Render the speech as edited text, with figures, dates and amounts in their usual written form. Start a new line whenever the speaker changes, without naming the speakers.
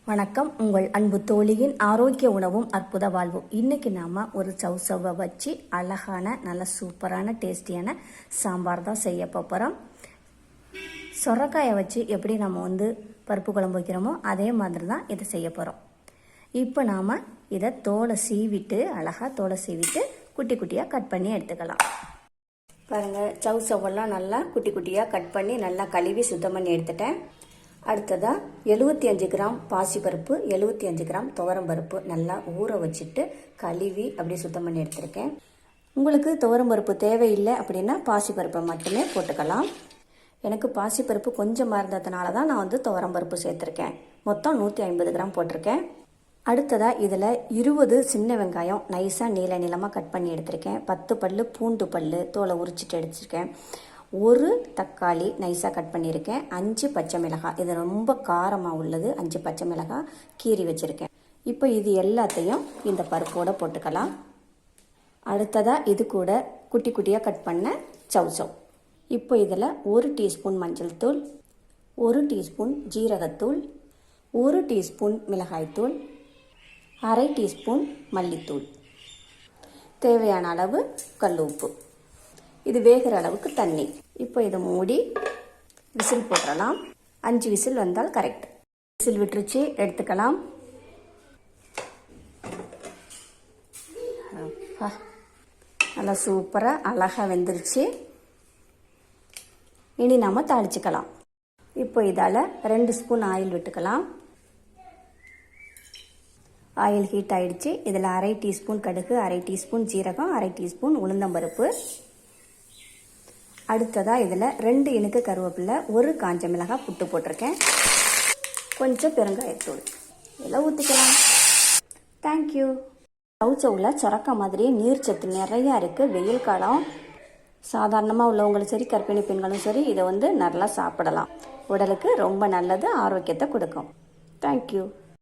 வணக்கம். உங்கள் அன்பு தோழியின் ஆரோக்கிய உணவும் அற்புத வாழ்வும். இன்றைக்கி நாம் ஒரு சவுசவை வச்சு அழகான நல்ல சூப்பரான டேஸ்டியான சாம்பார் தான் செய்ய போகிறோம். சொரக்காயை வச்சு எப்படி நம்ம பருப்பு குழம்பு வைக்கிறோமோ அதே மாதிரி தான் இதை செய்ய போகிறோம். இப்போ நாம் இதை தோலை சீவிட்டு அழகாக தோலை சீவிட்டு குட்டி குட்டியாக கட் பண்ணி எடுத்துக்கலாம். பாருங்கள், சவுசவெல்லாம் நல்லா குட்டி குட்டியாக கட் பண்ணி நல்லா கழுவி சுத்தம் பண்ணி எடுத்துட்டேன். அடுத்ததாக 75 கிராம் பாசிப்பருப்பு, 75 கிராம் துவரம்பருப்பு நல்லா ஊற வச்சுட்டு கழுவி அப்படியே சுத்தம் பண்ணி எடுத்திருக்கேன். உங்களுக்கு துவரம்பருப்பு தேவையில்லை அப்படின்னா பாசிப்பருப்பை மட்டுமே போட்டுக்கலாம். எனக்கு பாசிப்பருப்பு கொஞ்சமாக இருந்ததுனால தான் நான் துவரம்பருப்பு சேர்த்துருக்கேன். மொத்தம் 150 கிராம் போட்டிருக்கேன். அடுத்ததாக இதில் 20 சின்ன வெங்காயம் நைஸாக நீளமாக கட் பண்ணி எடுத்திருக்கேன். 10 பல் பூண்டு பல் தோலை உரிச்சிட்டு எடுத்துருக்கேன். ஒரு தக்காளி நைஸாக கட் பண்ணியிருக்கேன். 5 பச்சை மிளகாய், இது ரொம்ப காரமாக உள்ளது. 5 பச்சை மிளகாய் கீறி வச்சுருக்கேன். இப்போ இது எல்லாத்தையும் இந்த பருப்போடு போட்டுக்கலாம். அடுத்ததாக இது கூட குட்டி குட்டியாக கட் பண்ண சவுசவ். இப்போ இதில் 1 டீஸ்பூன் மஞ்சள் தூள், 1 டீஸ்பூன் ஜீரகத்தூள், 1 டீஸ்பூன் மிளகாய்த்தூள், அரை டீஸ்பூன் மல்லித்தூள், தேவையான அளவு கல் உப்பு, இது வேகிற அளவுக்கு தண்ணி. இப்போ இதை மூடி விசில் போட்டுடலாம். 5 விசில் வந்தால் கரெக்ட். விசில் விட்டுருச்சு, எடுத்துக்கலாம். நல்லா சூப்பராக அழகாக வெந்துருச்சு. இனி நாம் தாளிச்சுக்கலாம். இப்போ இதால் 2 ஸ்பூன் ஆயில் விட்டுக்கலாம். ஆயில் ஹீட் ஆகிடுச்சு. இதில் அரை டீஸ்பூன் கடுகு, அரை டீஸ்பூன் ஜீரகம், அரை டீஸ்பூன் உளுந்தம்பருப்பு. அடுத்ததாக இதில் 2 இனுக்கு கருவேப்பிலை, 1 காஞ்ச மிளகாய் புட்டு போட்டிருக்கேன். கொஞ்சம் பெருங்காயத்தூள் இதெல்லாம் ஊற்றிக்கலாம். தேங்க்யூ. சவுசவில் சொரக்கா மாதிரியே நீர்ச்சத்து நிறையா இருக்குது. வெயில் காலம் சாதாரணமாக உள்ளவங்களும் சரி, கர்ப்பிணி பெண்களும் சரி இதை நல்லா சாப்பிடலாம். உடலுக்கு ரொம்ப நல்லது, ஆரோக்கியத்தை கொடுக்கும். தேங்க்யூ.